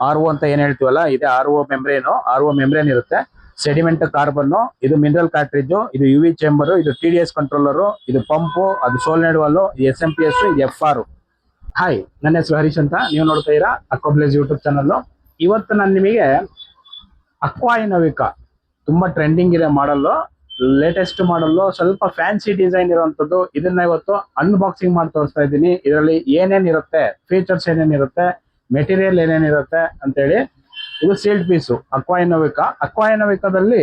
R O ಅಂತ ಏನ್ ಹೇಳ್ತೀವಲ್ಲ ಇದೆ R O membrane. R O membrane ಇರುತ್ತೆ. ಸೆಡಿಮೆಂಟ್ ಕಾರ್ಬನ್, ಇದು ಮಿನರಲ್ ಕಾರ್ಟ್ರಿಜ್, ಇದು ಯು ವಿ ಚೇಂಬರ್, ಇದು ಟಿ ಡಿ ಎಸ್ ಕಂಟ್ರೋಲರ್, ಇದು ಪಂಪು, ಅದು solenoid valve, S M P S, ಇದು ಎಫ್ ಆರ್. ಹಾಯ್, ನನ್ನ ಹೆಸರು ಹರೀಶ್ ಅಂತ. ನೀವು ನೋಡ್ತಾ ಇರಾ ಅಕ್ವಾಬ್ಲೇಸ್ ಯೂಟ್ಯೂಬ್ ಚಾನಲ್. ಇವತ್ತು ನಾನು ನಿಮಗೆ ಅಕ್ವಾಯಿನವಿಕಾ ತುಂಬಾ ಟ್ರೆಂಡಿಂಗ್ ಇದೆ ಮಾಡಲ್, ಲೇಟೆಸ್ಟ್ ಮಾಡಲ್, ಸ್ವಲ್ಪ ಫ್ಯಾನ್ಸಿ ಡಿಸೈನ್ ಇರುವಂತದ್ದು. ಇದನ್ನ ಇವತ್ತು ಅನ್ಬಾಕ್ಸಿಂಗ್ ಮಾಡಿ ತೋರಿಸ್ತಾ ಇದ್ದೀನಿ. ಇದರಲ್ಲಿ ಏನೇನಿರುತ್ತೆ, ಫೀಚರ್ಸ್ ಏನೇನಿರುತ್ತೆ, ಮೆಟೀರಿಯಲ್ ಏನೇನಿರುತ್ತೆ ಅಂತೇಳಿ. ಇದು ಸೀಲ್ಡ್ ಪೀಸು ಅಕ್ವಾಯಿನವಿಕಾ. ಅಕ್ವಾಯಿನವಿಕಾದಲ್ಲಿ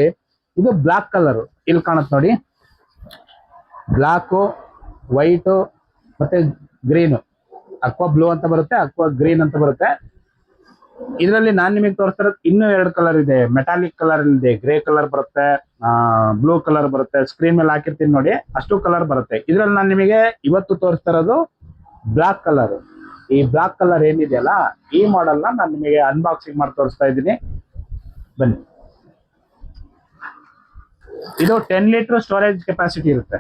ಇದು ಬ್ಲಾಕ್ ಕಲರ್ ಇಲ್ಲಿ ಕಾಣುತ್ತೆ ನೋಡಿ. ಬ್ಲಾಕು, ವೈಟು ಮತ್ತೆ ಗ್ರೀನು. ಅಕ್ವಾ ಬ್ಲೂ ಅಂತ ಬರುತ್ತೆ, ಅಕ್ವಾ ಗ್ರೀನ್ ಅಂತ ಬರುತ್ತೆ. ಇದರಲ್ಲಿ ನಾನು ನಿಮಗೆ ತೋರಿಸ್ತಿರೋದು ಇನ್ನೂ 2 ಕಲರ್ ಇದೆ. ಮೆಟಾಲಿಕ್ ಕಲರ್ ಇದೆ, ಗ್ರೇ ಕಲರ್ ಬರುತ್ತೆ, ಬ್ಲೂ ಕಲರ್ ಬರುತ್ತೆ. ಸ್ಕ್ರೀನ್ ಮೇಲೆ ಹಾಕಿರ್ತೀನಿ ನೋಡಿ, ಅಷ್ಟು ಕಲರ್ ಬರುತ್ತೆ. ಇದರಲ್ಲಿ ನಾನು ನಿಮಗೆ ಇವತ್ತು ತೋರಿಸ್ತಾ ಇರೋದು ಬ್ಲಾಕ್ ಕಲರ್. ಈ ಬ್ಲಾಕ್ ಕಲರ್ ಏನಿದೆಯಲ್ಲ, ಈ ಮಾಡೆಲ್ ನಾನು ನಿಮಗೆ ಅನ್ಬಾಕ್ಸಿಂಗ್ ಮಾಡಿ ತೋರಿಸ್ತಾ ಇದ್ದೀನಿ. ಬನ್ನಿ. ಇದು 10 ಲೀಟರ್ ಸ್ಟೋರೇಜ್ ಕೆಪಾಸಿಟಿ ಇರುತ್ತೆ.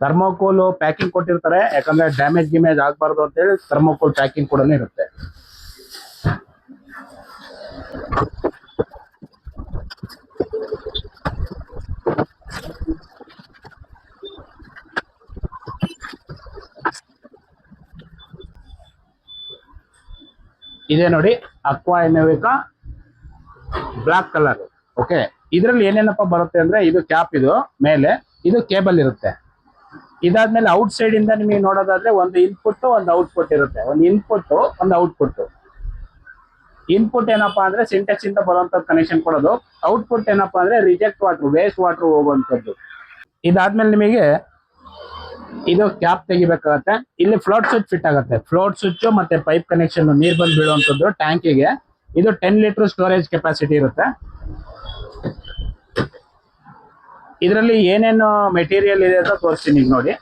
ಥರ್ಮೋಕೋಲ್ ಪ್ಯಾಕಿಂಗ್ ಕೊಟ್ಟಿರ್ತಾರೆ, ಯಾಕಂದ್ರೆ ಡ್ಯಾಮೇಜ್ ಗಿಮೇಜ್ ಆಗಬಾರ್ದು ಅಂತೇಳಿ ಥರ್ಮೋಕೋಲ್ ಪ್ಯಾಕಿಂಗ್ ಕೂಡ ಇರುತ್ತೆ. ಇದೇ ನೋಡಿ ಅಕ್ವಾಯಿನವಿಕಾ ಬ್ಲಾಕ್ ಕಲರ್. ಓಕೆ, ಇದರಲ್ಲಿ ಏನೇನಪ್ಪ ಬರುತ್ತೆ ಅಂದ್ರೆ, ಇದು ಕ್ಯಾಪ್, ಇದು ಮೇಲೆ, ಇದು ಕೇಬಲ್ ಇರುತ್ತೆ. ಇದಾದ್ಮೇಲೆ ಔಟ್ ಸೈಡ್ ಇಂದ ನಿಮಗೆ ನೋಡೋದಾದ್ರೆ ಒಂದು ಇನ್ಪುಟ್, ಒಂದು ಔಟ್ಪುಟ್ ಇರುತ್ತೆ. ಒಂದು ಇನ್ಪುಟ್, ಒಂದು ಔಟ್ಪುಟ್. ಇನ್ಪುಟ್ ಏನಪ್ಪಾ ಅಂದ್ರೆ ಸಿಂಟೆಕ್ಸ್ ಇಂದ ಬರುವಂತ ಕನೆಕ್ಷನ್ ಕೊಡೋದು. ಔಟ್ಪುಟ್ ಏನಪ್ಪಾ ಅಂದ್ರೆ ರಿಜೆಕ್ಟ್ ವಾಟರ್, ವೇಸ್ಟ್ ವಾಟರ್ ಹೋಗುವಂತದ್ದು. ಇದಾದ್ಮೇಲೆ ನಿಮಗೆ ಇದು ಕ್ಯಾಪ್ ತೆಗಿಬೇಕಾಗತ್ತೆ. ಇಲ್ಲಿ ಫ್ಲೋಟ್ ಸ್ವಿಚ್ ಫಿಟ್ ಆಗುತ್ತೆ. ಫ್ಲೋಟ್ ಸ್ವಿಚ್ ಮತ್ತೆ ಪೈಪ್ ಕನೆಕ್ಷನ್, ನೀರ್ ಬಂದು ಬೀಳುವಂತದ್ದು ಟ್ಯಾಂಕಿಗೆ. ಇದು 10 ಲೀಟರ್ ಸ್ಟೋರೇಜ್ ಕೆಪಾಸಿಟಿ ಇರುತ್ತೆ. ಇದರಲ್ಲಿ ಏನೇನು ಮೆಟೀರಿಯಲ್ ಇದೆ ಅಂತ ತೋರಿಸ್ತೀನಿ ಈಗ ನೋಡಿ.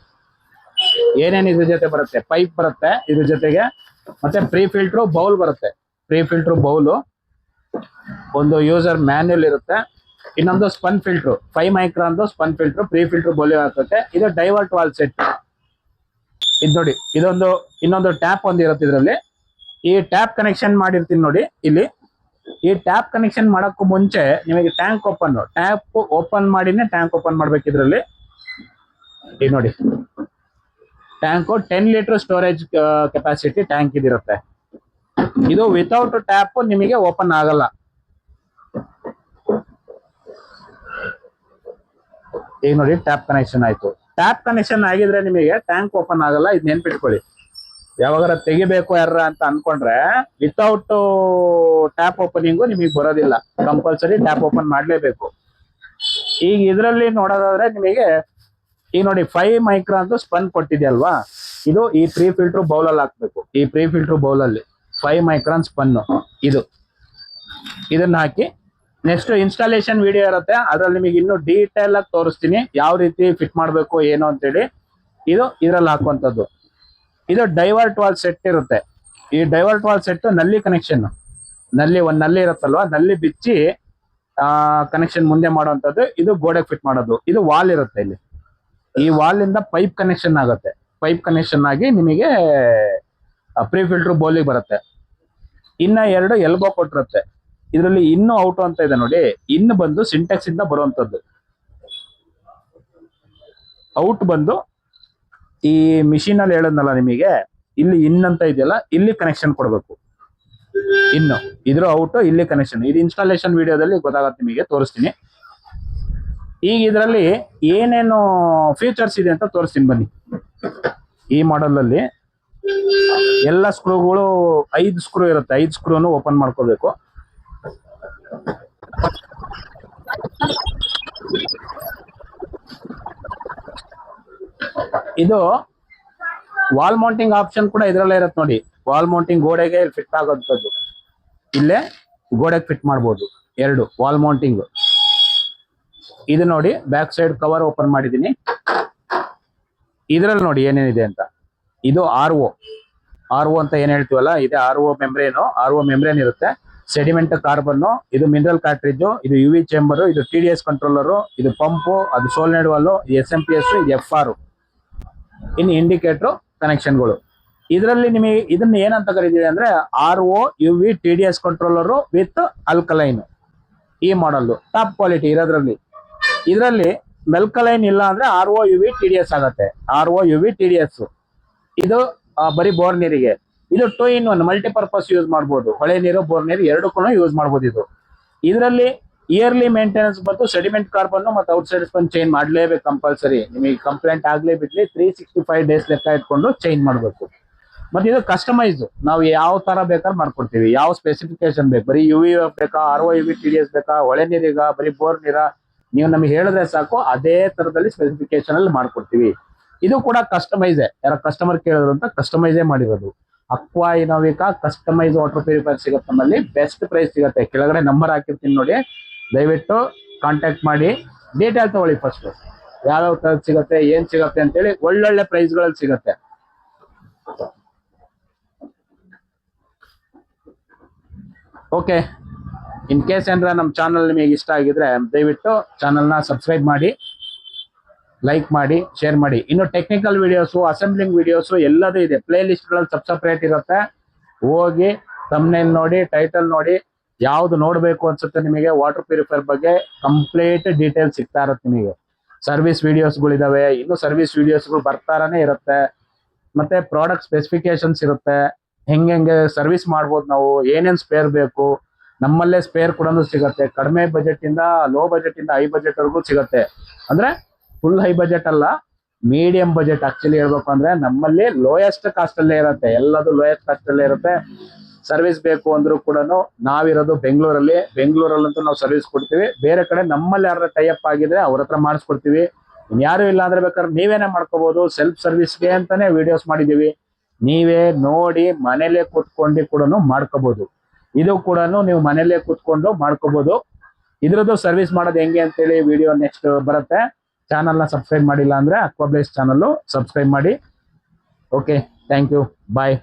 ಏನೇನು ಇದ್ರ ಜೊತೆ ಬರುತ್ತೆ, ಪೈಪ್ ಬರುತ್ತೆ ಇದ್ರ ಜೊತೆಗೆ, ಮತ್ತೆ ಪ್ರೀ ಫಿಲ್ಟರ್ ಬೌಲ್ ಬರುತ್ತೆ. ಪ್ರೀ ಫಿಲ್ಟರ್ ಬೌಲು, ಒಂದು ಯೂಸರ್ ಮ್ಯಾನ್ಯಲ್ ಇರುತ್ತೆ, ಇನ್ನೊಂದು spun filter 5 micron spun filter pre filter bowl ಆಗ್ತದೆ. ಇದು ಡೈವರ್ಟ್ ವಾಲ್ ಸೆಟ್. ಇದು ನೋಡಿ, ಇದೊಂದು ಇನ್ನೊಂದು ಟ್ಯಾಪ್ ಒಂದು ಇರುತ್ತೆ ಇದರಲ್ಲಿ. ಈ ಟ್ಯಾಪ್ ಕನೆಕ್ಷನ್ ಮಾಡಿರ್ತೀನಿ ನೋಡಿ ಇಲ್ಲಿ. ಈ ಟ್ಯಾಪ್ ಕನೆಕ್ಷನ್ ಮಾಡೋಕ್ಕೂ ಮುಂಚೆ ನಿಮಗೆ ಟ್ಯಾಂಕ್ ಓಪನ್ ಮಾಡಿನೇ ಟ್ಯಾಂಕ್ ಓಪನ್ ಮಾಡ್ಬೇಕು. ಇದರಲ್ಲಿ ಈಗ ನೋಡಿ, tank 10 litre storage capacity tank ಇದಿರುತ್ತೆ. ಇದು ವಿತೌಟ್ ಟ್ಯಾಪ್ ನಿಮಗೆ ಓಪನ್ ಆಗಲ್ಲ. ಈಗ ನೋಡಿ, ಟ್ಯಾಪ್ ಕನೆಕ್ಷನ್ ಆಯ್ತು. ಟ್ಯಾಪ್ ಕನೆಕ್ಷನ್ ಆಗಿದ್ರೆ ನಿಮಗೆ ಟ್ಯಾಂಕ್ ಓಪನ್ ಆಗಲ್ಲ. ಇದು ನೆನ್ಪಿಟ್ಕೊಳ್ಳಿ. ಯಾವಾಗಾರ ತೆಗಿಬೇಕು ಯಾರ ಅಂತ ಅನ್ಕೊಂಡ್ರೆ ವಿತೌಟ್ ಟ್ಯಾಪ್ ಓಪನಿಂಗು ನಿಮಗೆ ಬರೋದಿಲ್ಲ. ಕಂಪಲ್ಸರಿ ಟ್ಯಾಪ್ ಓಪನ್ ಮಾಡ್ಲೇಬೇಕು. ಈಗ ಇದರಲ್ಲಿ ನೋಡೋದಾದ್ರೆ ನಿಮಗೆ ಈಗ ನೋಡಿ 5 ಮೈಕ್ರಾನ್ ಸ್ಪನ್ ಕೊಟ್ಟಿದೆಯಲ್ವಾ, ಇದು ಈ ಪ್ರೀ ಫಿಲ್ಟರ್ ಬೌಲಲ್ಲಿ ಹಾಕ್ಬೇಕು. ಈ ಪ್ರೀ ಫಿಲ್ಟರ್ ಬೌಲಲ್ಲಿ 5 ಮೈಕ್ರಾನ್ ಸ್ಪನ್ ಇದನ್ನ ಹಾಕಿ, ನೆಕ್ಸ್ಟ್ ಇನ್ಸ್ಟಾಲೇಷನ್ ವಿಡಿಯೋ ಇರುತ್ತೆ. ಅದ್ರಲ್ಲಿ ನಿಮಗೆ ಇನ್ನೂ ಡೀಟೇಲ್ ಆಗಿ ತೋರಿಸ್ತೀನಿ ಯಾವ ರೀತಿ ಫಿಟ್ ಮಾಡಬೇಕು ಏನು ಅಂತೇಳಿ. ಇದು ಇದರಲ್ಲಿ ಹಾಕುವಂಥದ್ದು. ಇದು ಡೈವರ್ಟ್ ವಾಲ್ ಸೆಟ್ ಇರುತ್ತೆ. ಈ ಡೈವರ್ಟ್ ವಾಲ್ ಸೆಟ್ ನಲ್ಲಿ ಕನೆಕ್ಷನ್, ಒಂದು ನಲ್ಲಿ ಇರುತ್ತಲ್ವಾ, ನಲ್ಲಿ ಬಿಚ್ಚಿ ಕನೆಕ್ಷನ್ ಮುಂದೆ ಮಾಡುವಂಥದ್ದು. ಇದು ಗೋಡೆಗೆ ಫಿಟ್ ಮಾಡೋದು. ಇದು ವಾಲ್ ಇರುತ್ತೆ ಇಲ್ಲಿ. ಈ ವಾಲ್ ಇಂದ ಪೈಪ್ ಕನೆಕ್ಷನ್ ಆಗುತ್ತೆ. ಪೈಪ್ ಕನೆಕ್ಷನ್ ಆಗಿ ನಿಮಗೆ ಪ್ರೀ ಫಿಲ್ಟರ್ ಬೌಲಿಗೆ ಬರುತ್ತೆ. ಇನ್ನ 2 ಎಲ್ಬೋ ಕೊಟ್ಟಿರುತ್ತೆ. ಇದರಲ್ಲಿ ಇನ್ನು ಔಟ್ ಅಂತ ಇದೆ ನೋಡಿ. ಇನ್ನು ಬಂದು ಸಿಂಟೆಕ್ಸ್ ಇಂದ ಬರುವಂತದ್ದು. ಔಟ್ ಬಂದು ಈ ಮಿಷಿನ್ ಅಲ್ಲಿ ಹೇಳದ್ನಲ್ಲ ನಿಮಗೆ, ಇಲ್ಲಿ ಇನ್ ಅಂತ ಇದೆಯಲ್ಲ, ಇಲ್ಲಿ ಕನೆಕ್ಷನ್ ಕೊಡಬೇಕು. ಇನ್ನು ಇದ್ರ ಔಟ್, ಇಲ್ಲಿ ಕನೆಕ್ಷನ್. ಇದು ಇನ್ಸ್ಟಾಲೇಷನ್ ವಿಡಿಯೋದಲ್ಲಿ ಗೊತ್ತಾಗತ್ತೆ, ನಿಮಗೆ ತೋರಿಸ್ತೀನಿ. ಈಗ ಇದರಲ್ಲಿ ಏನೇನು ಫೀಚರ್ಸ್ ಇದೆ ಅಂತ ತೋರಿಸ್ತೀನಿ ಬನ್ನಿ. ಈ ಮಾಡೆಲ್ ಅಲ್ಲಿ ಎಲ್ಲ ಸ್ಕ್ರೂಗಳು 5 ಸ್ಕ್ರೂ ಇರುತ್ತೆ. 5 ಸ್ಕ್ರೂನು ಓಪನ್ ಮಾಡ್ಕೋಬೇಕು. ಇದು ವಾಲ್ ಮೌಂಟಿಂಗ್ ಆಪ್ಷನ್ ಕೂಡ ಇದರಲ್ಲೇ ಇರುತ್ತೆ ನೋಡಿ. ವಾಲ್ ಮೌಂಟಿಂಗ್ ಗೋಡೆಗೆ ಫಿಟ್ ಆಗೋಂಥದ್ದು. ಇಲ್ಲೇ ಗೋಡೆಗೆ ಫಿಟ್ ಮಾಡ್ಬೋದು. 2 ವಾಲ್ ಮೌಂಟಿಂಗ್. ಇದು ನೋಡಿ, ಬ್ಯಾಕ್ ಸೈಡ್ ಕವರ್ ಓಪನ್ ಮಾಡಿದ್ದೀನಿ. ಇದರಲ್ಲಿ ನೋಡಿ ಏನೇನಿದೆ ಅಂತ. ಇದು ಆರ್ ಒ ಅಂತ ಏನ್ ಹೇಳ್ತೀವಲ್ಲ, ಇದೆ ಆರ್ ಒ ಮೆಂಬ್ರೇನ್ ಇರುತ್ತೆ. ಸೆಡಿಮೆಂಟ್ ಕಾರ್ಬನ್, ಇದು ಮಿನರಲ್ ಕಾರ್ಟ್ರಿಜ್, ಇದು UV ಚೇಂಬರ್, ಇದು TDS ಕಂಟ್ರೋಲರ್, ಇದು ಪಂಪು, ಅದು ಸೋಲ್ನೆಡ್ ವಾಲ್, SMPS, ಇದು FR. ಇನ್ನು ಇಂಡಿಕೇಟರ್ ಕನೆಕ್ಷನ್ಗಳು. ಇದರಲ್ಲಿ ನಿಮಗೆ ಇದನ್ನ ಏನಂತ ಕರೀತೀವಿ ಅಂದ್ರೆ RO UV TDS controller with alkaline. ಈ ಮಾಡಲ್ ಟಾಪ್ ಕ್ವಾಲಿಟಿ ಇರೋದ್ರಲ್ಲಿ. ಇದರಲ್ಲಿ ಮೆಲ್ಕಲೈನ್ ಇಲ್ಲ ಅಂದ್ರೆ RO UV TDS ಆಗತ್ತೆ. RO UV TDS ಇದು ಬರೀ ಬೋರ್ ನೀರಿಗೆ. ಇದು 2-in-1 ಮಲ್ಟಿಪರ್ಪಸ್ ಯೂಸ್ ಮಾಡ್ಬೋದು. ಹೊಳೆ ನೀರು ಬೋರ್ ನೀರು ಎರಡಕ್ಕೂ ಯೂಸ್ ಮಾಡ್ಬೋದು. ಇದರಲ್ಲಿ ಇಯರ್ಲಿ ಮೇಂಟೆನೆನ್ಸ್ ಬಂದು ಸೆಡಿಮೆಂಟ್ ಕಾರ್ಬನ್ ಮತ್ತು ಔಟ್ಸೈಡ್ ಸ್ಪಂಜ್ ಚೇಂಜ್ ಮಾಡಲೇಬೇಕು ಕಂಪಲ್ಸರಿ. ನಿಮಗೆ ಕಂಪ್ಲೇಂಟ್ ಆಗ್ಲೇ ಬಿಡ್ಲಿ 365 ಡೇಸ್ ಲೆಕ್ಕ ಇಟ್ಕೊಂಡು ಚೇಂಜ್ ಮಾಡಬೇಕು. ಮತ್ತೆ ಇದು ಕಸ್ಟಮೈಸ್, ನಾವು ಯಾವ ತರ ಬೇಕಾದ್ರೆ ಮಾಡ್ಕೊಡ್ತೀವಿ. ಯಾವ ಸ್ಪೆಸಿಫಿಕೇಶನ್ ಬೇಕು, ಬರೀ UV ಬೇಕಾ, RO UV TDS ಬೇಕಾ, ಹೊಳೆ ನೀರಿಗ, ಬರೀ ಬೋರ್ ನೀರ, ನೀವು ನಮಗೆ ಹೇಳಿದ್ರೆ ಸಾಕು ಅದೇ ತರದಲ್ಲಿ ಸ್ಪೆಸಿಫಿಕೇಶನ್ ಅಲ್ಲಿ ಮಾಡ್ಕೊಡ್ತೀವಿ. ಇದು ಕೂಡ ಕಸ್ಟಮೈಸೇ, ಯಾರ ಕಸ್ಟಮರ್ ಕೇಳಿದ್ರು ಅಂತ ಕಸ್ಟಮೈಸೇ ಮಾಡಿರೋದು. ಅಕ್ವಾ ಇನೋವಿಕಾ ಕಸ್ಟಮೈಸ್ ವಾಟರ್ ಪ್ಯೂರಿಫೈರ್ ಸಿಗುತ್ತೆ ನಮ್ಮಲ್ಲಿ. ಬೆಸ್ಟ್ ಪ್ರೈಸ್ ಸಿಗುತ್ತೆ. ಕೆಳಗಡೆ ನಂಬರ್ ಹಾಕಿರ್ತೀನಿ ನೋಡಿ, ದಯವಿಟ್ಟು ಕಾಂಟ್ಯಾಕ್ಟ್ ಮಾಡಿ ಡೀಟೇಲ್ ತಗೊಳ್ಳಿ. ಫಸ್ಟ್ ಯಾವ್ಯಾವ ತರ ಸಿಗುತ್ತೆ, ಏನ್ ಸಿಗುತ್ತೆ ಅಂತೇಳಿ ಒಳ್ಳೊಳ್ಳೆ ಪ್ರೈಸ್ಗಳಲ್ಲಿ ಸಿಗುತ್ತೆ. ಓಕೆ, ಇನ್ ಕೇಸ್ ಏನಾರ ನಮ್ಮ ಚಾನಲ್ ನಿಮಗೆ ಇಷ್ಟ ಆಗಿದ್ರೆ ದಯವಿಟ್ಟು ಚಾನಲ್ನ ಸಬ್ಸ್ಕ್ರೈಬ್ ಮಾಡಿ, ಲೈಕ್ ಮಾಡಿ, ಶೇರ್ ಮಾಡಿ. ಇನ್ನು ಟೆಕ್ನಿಕಲ್ ವಿಡಿಯೋಸು, ಅಸೆಂಬ್ಲಿಂಗ್ ವಿಡಿಯೋಸು ಎಲ್ಲದೂ ಇದೆ. ಪ್ಲೇ ಲಿಸ್ಟ್ಗಳಲ್ಲಿ ಸಪ್ರೇಟ್ ಇರುತ್ತೆ. ಹೋಗಿ ಥಂಬ್ನೇಲ್ ನೋಡಿ, ಟೈಟಲ್ ನೋಡಿ, ಯಾವ್ದು ನೋಡಬೇಕು ಅನ್ಸುತ್ತೆ ನಿಮಗೆ ವಾಟರ್ ಪ್ಯೂರಿಫೈರ್ ಬಗ್ಗೆ ಕಂಪ್ಲೀಟ್ ಡೀಟೇಲ್ ಸಿಗ್ತಾ ಇರುತ್ತೆ ನಿಮಗೆ. ಸರ್ವಿಸ್ ವಿಡಿಯೋಸ್ಗಳಿದಾವೆ, ಇನ್ನು ಸರ್ವಿಸ್ ವಿಡಿಯೋಸ್ಗಳು ಬರ್ತಾರನೇ ಇರುತ್ತೆ. ಮತ್ತೆ ಪ್ರಾಡಕ್ಟ್ ಸ್ಪೆಸಿಫಿಕೇಶನ್ಸ್ ಇರುತ್ತೆ, ಹೆಂಗೆ ಸರ್ವಿಸ್ ಮಾಡ್ಬೋದು, ನಾವು ಏನೇನು ಸ್ಪೇರ್ ಬೇಕು, ನಮ್ಮಲ್ಲೇ ಸ್ಪೇರ್ ಕೂಡ ಸಿಗುತ್ತೆ. ಕಡಿಮೆ ಬಜೆಟ್ ಇಂದ ಲೋ ಬಜೆಟ್ ಇಂದ ಹೈ ಬಜೆಟ್ ವರೆಗೂ ಸಿಗುತ್ತೆ. ಅಂದ್ರೆ ಫುಲ್ ಹೈ ಬಜೆಟ್ ಅಲ್ಲ, ಮೀಡಿಯಂ ಬಜೆಟ್. ಆಕ್ಚುಲಿ ಹೇಳ್ಬೇಕು ಅಂದ್ರೆ ನಮ್ಮಲ್ಲಿ ಲೋಯೆಸ್ಟ್ ಕಾಸ್ಟ್ ಅಲ್ಲೇ ಇರುತ್ತೆ, ಎಲ್ಲದು ಲೋಯೆಸ್ಟ್ ಕಾಸ್ಟ್ ಅಲ್ಲೇ ಇರುತ್ತೆ. ಸರ್ವಿಸ್ ಬೇಕು ಅಂದ್ರೂ ಕೂಡ ನಾವಿರೋದು ಬೆಂಗಳೂರಲ್ಲಂತೂ ನಾವು ಸರ್ವಿಸ್ ಕೊಡ್ತೀವಿ. ಬೇರೆ ಕಡೆ ನಮ್ಮಲ್ಲಿ ಯಾರ ಟೈಅಪ್ ಆಗಿದೆ ಅವ್ರ ಹತ್ರ ಮಾಡಿಸ್ಕೊಡ್ತೀವಿ. ಇನ್ಯಾರು ಇಲ್ಲ ಅಂದ್ರೆ ಬೇಕಾದ್ರೆ ನೀವೇನೇ ಮಾಡ್ಕೋಬಹುದು. ಸೆಲ್ಫ್ ಸರ್ವಿಸ್ಗೆ ಅಂತಾನೆ ವಿಡಿಯೋಸ್ ಮಾಡಿದೀವಿ, ನೀವೇ ನೋಡಿ ಮನೇಲೆ ಕೂತ್ಕೊಂಡು ಕೂಡ ಮಾಡ್ಕೋಬಹುದು. ಇದು ಕೂಡ ನೀವು ಮನೇಲೆ ಕೂತ್ಕೊಂಡು ಮಾಡ್ಕೋಬಹುದು. ಇದ್ರದ್ದು ಸರ್ವಿಸ್ ಮಾಡೋದು ಹೆಂಗೆ ಅಂತೇಳಿ ವಿಡಿಯೋ ನೆಕ್ಸ್ಟ್ ಬರುತ್ತೆ. ಚಾನಲ್ನ ಸಬ್ಸ್ಕ್ರೈಬ್ ಮಾಡಿಲ್ಲ ಅಂದ್ರೆ ಅಕ್ವಾಬ್ಲೇಸ್ ಚಾನಲ್ ಸಬ್ಸ್ಕ್ರೈಬ್ ಮಾಡಿ. Okay, thank you, bye.